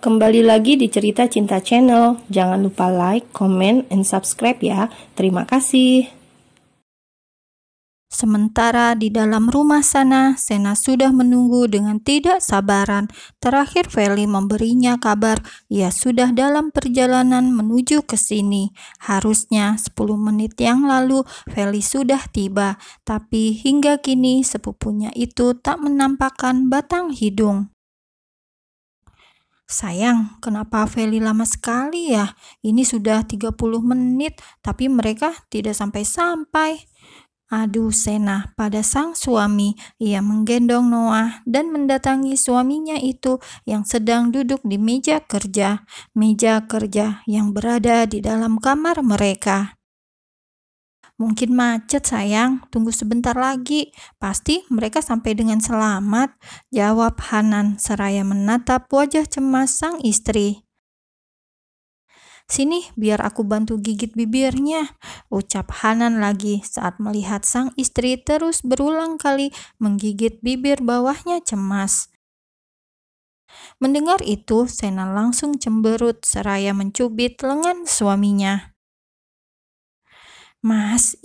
kembali lagi di Cerita Cinta Channel. Jangan lupa like, comment, and subscribe ya. Terima kasih. Sementara di dalam rumah sana, Sena sudah menunggu dengan tidak sabaran. Terakhir Feli memberinya kabar ia sudah dalam perjalanan menuju ke sini. Harusnya 10 menit yang lalu Feli sudah tiba, tapi hingga kini sepupunya itu tak menampakkan batang hidung. Sayang, kenapa Feli lama sekali ya? Ini sudah 30 menit, tapi mereka tidak sampai-sampai. Aduh Sena, pada sang suami, ia menggendong Noah dan mendatangi suaminya itu yang sedang duduk di meja kerja yang berada di dalam kamar mereka. Mungkin macet sayang, tunggu sebentar lagi, pasti mereka sampai dengan selamat, jawab Hanan seraya menatap wajah cemas sang istri. Sini biar aku bantu gigit bibirnya, ucap Hanan lagi saat melihat sang istri terus berulang kali menggigit bibir bawahnya cemas. Mendengar itu, Sena langsung cemberut seraya mencubit lengan suaminya. Mas,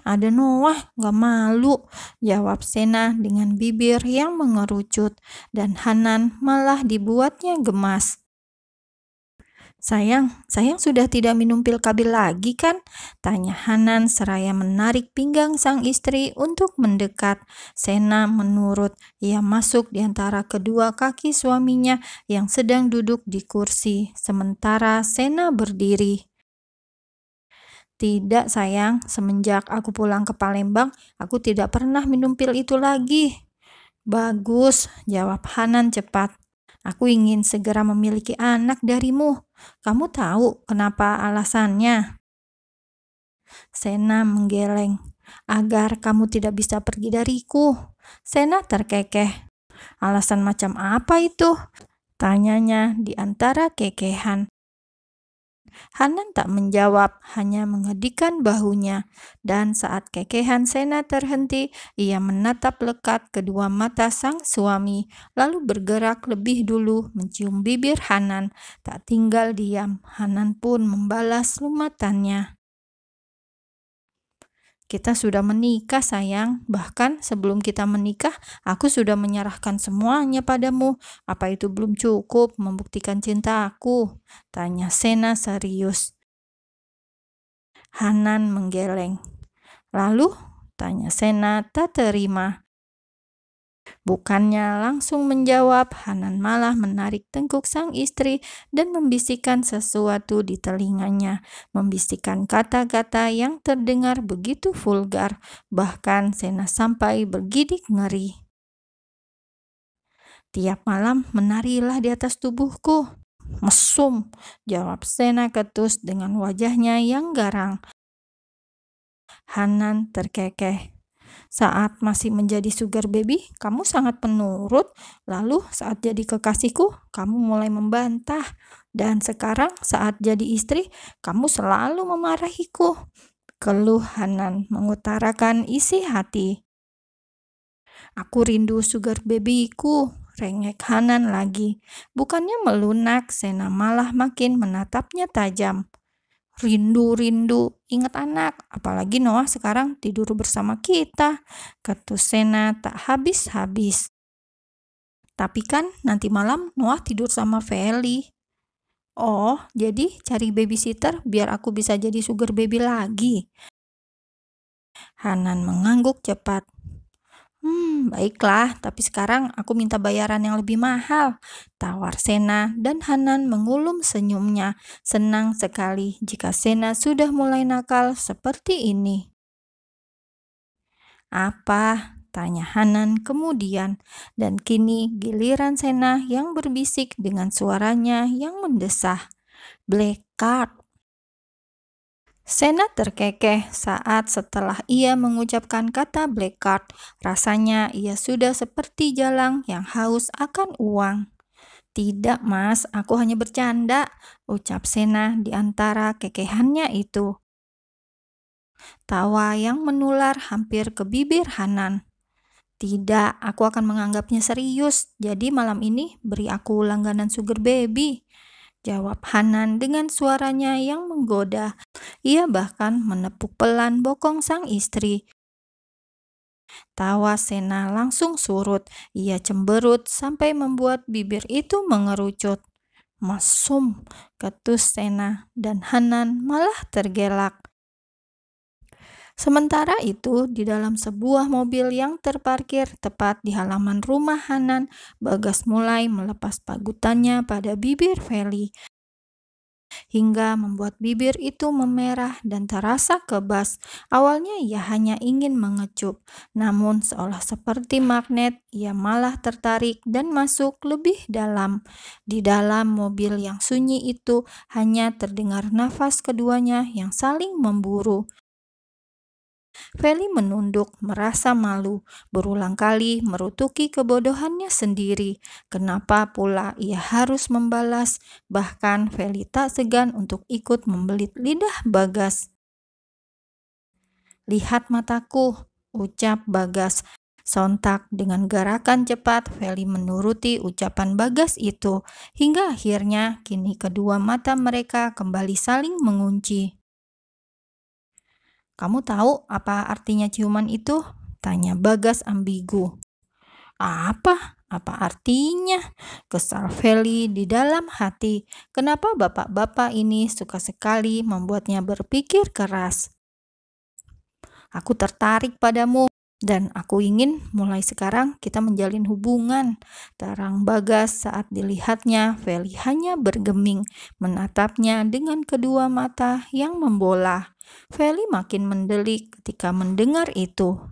ada Noah, gak malu, jawab Sena dengan bibir yang mengerucut, dan Hanan malah dibuatnya gemas. Sayang sudah tidak minum pil KB lagi kan? Tanya Hanan seraya menarik pinggang sang istri untuk mendekat. Sena menurut, ia masuk di antara kedua kaki suaminya yang sedang duduk di kursi, sementara Sena berdiri. Tidak sayang, semenjak aku pulang ke Palembang, aku tidak pernah minum pil itu lagi. Bagus, jawab Hanan cepat. Aku ingin segera memiliki anak darimu. Kamu tahu kenapa alasannya? Sena menggeleng. Agar kamu tidak bisa pergi dariku. Sena terkekeh. Alasan macam apa itu? Tanyanya di antara kekehan. Hanan tak menjawab, hanya mengedikan bahunya. Dan saat kekehan Sena terhenti, ia menatap lekat kedua mata sang suami, lalu bergerak lebih dulu mencium bibir Hanan. Tak tinggal diam, Hanan pun membalas lumatannya. Kita sudah menikah sayang, bahkan sebelum kita menikah, aku sudah menyerahkan semuanya padamu. Apa itu belum cukup membuktikan cinta aku? Tanya Sena serius. Hanan menggeleng. Lalu? Tanya Sena tak terima. Bukannya langsung menjawab, Hanan malah menarik tengkuk sang istri dan membisikkan sesuatu di telinganya. Membisikkan kata-kata yang terdengar begitu vulgar, bahkan Sena sampai bergidik ngeri. Tiap malam menarilah di atas tubuhku. Mesum, jawab Sena ketus dengan wajahnya yang garang. Hanan terkekeh. Saat masih menjadi sugar baby, kamu sangat penurut. Lalu saat jadi kekasihku, kamu mulai membantah. Dan sekarang saat jadi istri, kamu selalu memarahiku. Keluh Hanan mengutarakan isi hati. Aku rindu sugar babyku, rengek Hanan lagi. Bukannya melunak, Sena malah makin menatapnya tajam. Rindu, ingat anak, apalagi Noah sekarang tidur bersama kita, kata Sena tak habis-habis. Tapi kan nanti malam Noah tidur sama Feli. Oh, jadi cari babysitter biar aku bisa jadi sugar baby lagi. Hanan mengangguk cepat. Baiklah, tapi sekarang aku minta bayaran yang lebih mahal, tawar Sena, dan Hanan mengulum senyumnya. Senang sekali jika Sena sudah mulai nakal seperti ini. Apa? Tanya Hanan kemudian, dan kini giliran Sena yang berbisik dengan suaranya yang mendesah. Black card. Sena terkekeh saat setelah ia mengucapkan kata black card. Rasanya ia sudah seperti jalang yang haus akan uang. Tidak mas, aku hanya bercanda, ucap Sena di antara kekehannya itu. Tawa yang menular hampir ke bibir Hanan. Tidak, aku akan menganggapnya serius. Jadi malam ini beri aku langganan sugar baby, jawab Hanan dengan suaranya yang menggoda. Ia bahkan menepuk pelan bokong sang istri. Tawa Sena langsung surut. Ia cemberut sampai membuat bibir itu mengerucut. Mesum, ketus Sena, dan Hanan malah tergelak. Sementara itu, di dalam sebuah mobil yang terparkir tepat di halaman rumah Hanan, Bagas mulai melepas pagutannya pada bibir Feli, hingga membuat bibir itu memerah dan terasa kebas. Awalnya ia hanya ingin mengecup, namun seolah seperti magnet, ia malah tertarik dan masuk lebih dalam. Di dalam mobil yang sunyi itu hanya terdengar nafas keduanya yang saling memburu. Feli menunduk, merasa malu, berulang kali merutuki kebodohannya sendiri. Kenapa pula ia harus membalas? Bahkan Feli tak segan untuk ikut membelit lidah Bagas. "Lihat mataku," ucap Bagas. Sontak dengan gerakan cepat Feli menuruti ucapan Bagas itu, hingga akhirnya kini kedua mata mereka kembali saling mengunci. "Kamu tahu apa artinya ciuman itu?" tanya Bagas ambigu. "Apa artinya?" kesal Feli di dalam hati. Kenapa bapak-bapak ini suka sekali membuatnya berpikir keras? "Aku tertarik padamu dan aku ingin mulai sekarang kita menjalin hubungan," terang Bagas saat dilihatnya. Feli hanya bergeming, menatapnya dengan kedua mata yang membola. Feli makin mendelik ketika mendengar itu.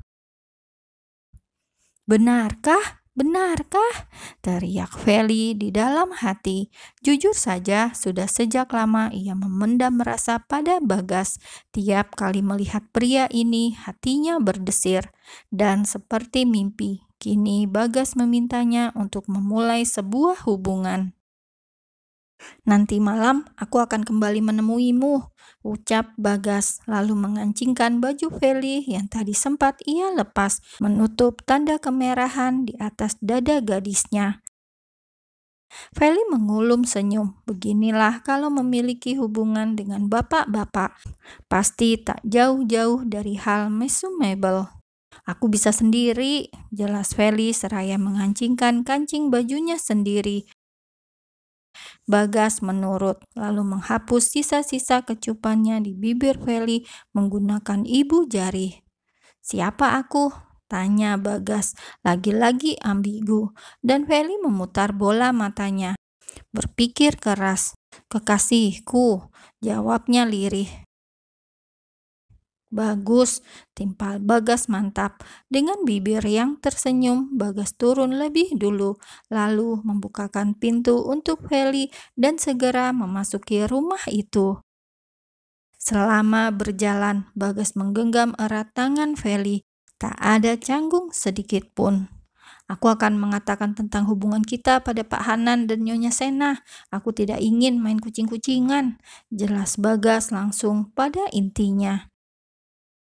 Benarkah? Benarkah?" teriak Feli di dalam hati. Jujur saja, sudah sejak lama ia memendam rasa pada Bagas. Tiap kali melihat pria ini, hatinya berdesir. Dan seperti mimpi, kini Bagas memintanya untuk memulai sebuah hubungan. "Nanti malam aku akan kembali menemuimu," ucap Bagas, lalu mengancingkan baju Feli yang tadi sempat ia lepas, menutup tanda kemerahan di atas dada gadisnya. Feli mengulum senyum. Beginilah kalau memiliki hubungan dengan bapak-bapak. Pasti tak jauh-jauh dari hal mesumable. "Aku bisa sendiri," jelas Feli seraya mengancingkan kancing bajunya sendiri. Bagas menurut, lalu menghapus sisa-sisa kecupannya di bibir Feli menggunakan ibu jari. "Siapa aku?" tanya Bagas, lagi-lagi ambigu, dan Feli memutar bola matanya. Berpikir keras. "Kekasihku," jawabnya lirih. "Bagus," timpal Bagas mantap. Dengan bibir yang tersenyum, Bagas turun lebih dulu, lalu membukakan pintu untuk Feli dan segera memasuki rumah itu. Selama berjalan, Bagas menggenggam erat tangan Feli. Tak ada canggung sedikit pun. "Aku akan mengatakan tentang hubungan kita pada Pak Hanan dan Nyonya Sena. Aku tidak ingin main kucing-kucingan," jelas Bagas langsung pada intinya.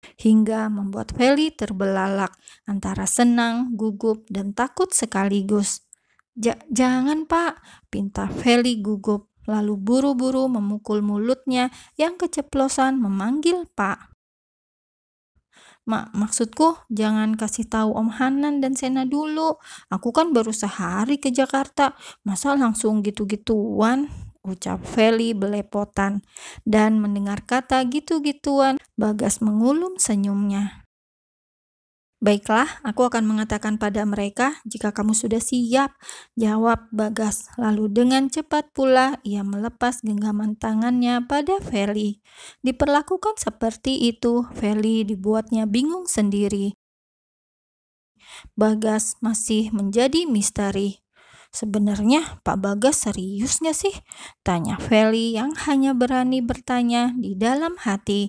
Hingga membuat Feli terbelalak antara senang, gugup, dan takut sekaligus. Jangan Pak," pinta Feli gugup, lalu buru-buru memukul mulutnya yang keceplosan memanggil Pak. Maksudku jangan kasih tahu Om Hanan dan Sena dulu. Aku kan baru sehari ke Jakarta. Masa langsung gitu-gituan?" ucap Feli belepotan. Dan mendengar kata gitu-gituan, Bagas mengulum senyumnya. "Baiklah, aku akan mengatakan pada mereka jika kamu sudah siap," jawab Bagas. Lalu dengan cepat pula ia melepas genggaman tangannya pada Feli. Diperlakukan seperti itu, Feli dibuatnya bingung sendiri. Bagas masih menjadi misteri. "Sebenarnya Pak Bagas serius nggak sih?" tanya Feli yang hanya berani bertanya di dalam hati.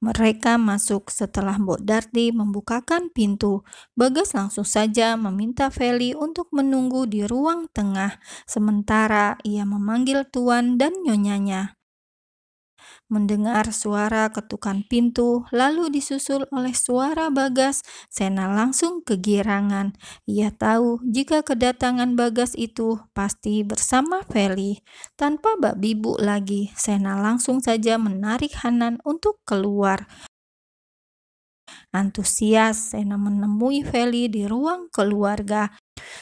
Mereka masuk setelah Mbok Darti membukakan pintu. Bagas langsung saja meminta Feli untuk menunggu di ruang tengah, sementara ia memanggil Tuan dan Nyonyanya. Mendengar suara ketukan pintu, lalu disusul oleh suara Bagas, Sena langsung kegirangan. Ia tahu jika kedatangan Bagas itu pasti bersama Feli. Tanpa babi bu lagi, Sena langsung saja menarik Hanan untuk keluar. Antusias, Sena menemui Feli di ruang keluarga.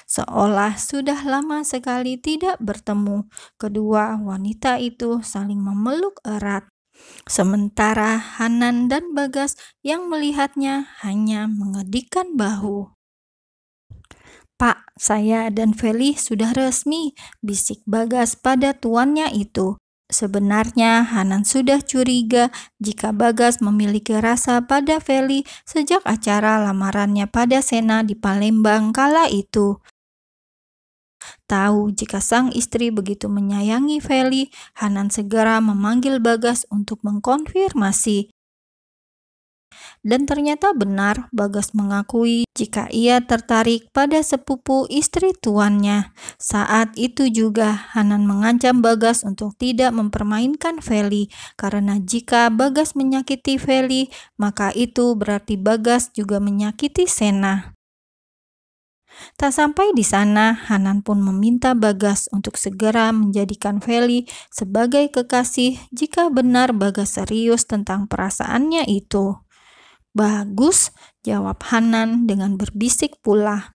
Seolah sudah lama sekali tidak bertemu, kedua wanita itu saling memeluk erat. Sementara Hanan dan Bagas yang melihatnya hanya mengedikkan bahu. "Pak, saya dan Feli sudah resmi," bisik Bagas pada tuannya itu. Sebenarnya Hanan sudah curiga jika Bagas memiliki rasa pada Feli sejak acara lamarannya pada Sena di Palembang kala itu. Tahu jika sang istri begitu menyayangi Feli, Hanan segera memanggil Bagas untuk mengkonfirmasi. Dan ternyata benar, Bagas mengakui jika ia tertarik pada sepupu istri tuannya. Saat itu juga Hanan mengancam Bagas untuk tidak mempermainkan Feli, karena jika Bagas menyakiti Feli, maka itu berarti Bagas juga menyakiti Sena. Tak sampai di sana, Hanan pun meminta Bagas untuk segera menjadikan Feli sebagai kekasih jika benar Bagas serius tentang perasaannya itu. "Bagus," jawab Hanan dengan berbisik pula.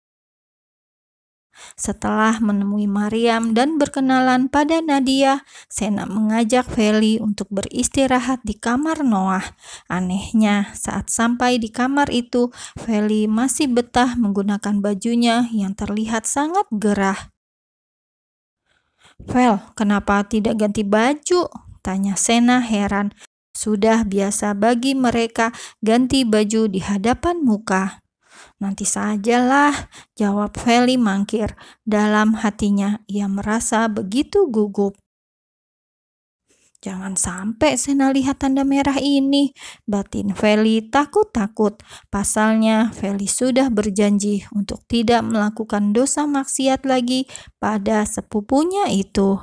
Setelah menemui Mariam dan berkenalan pada Nadia, Sena mengajak Feli untuk beristirahat di kamar Noah. Anehnya, saat sampai di kamar itu, Feli masih betah menggunakan bajunya yang terlihat sangat gerah. "Fel, kenapa tidak ganti baju?" tanya Sena heran. Sudah biasa bagi mereka ganti baju di hadapan muka. "Nanti sajalah," jawab Feli mangkir. Dalam hatinya ia merasa begitu gugup. "Jangan sampai Sena lihat tanda merah ini," batin Feli takut-takut. Pasalnya Feli sudah berjanji untuk tidak melakukan dosa maksiat lagi pada sepupunya itu.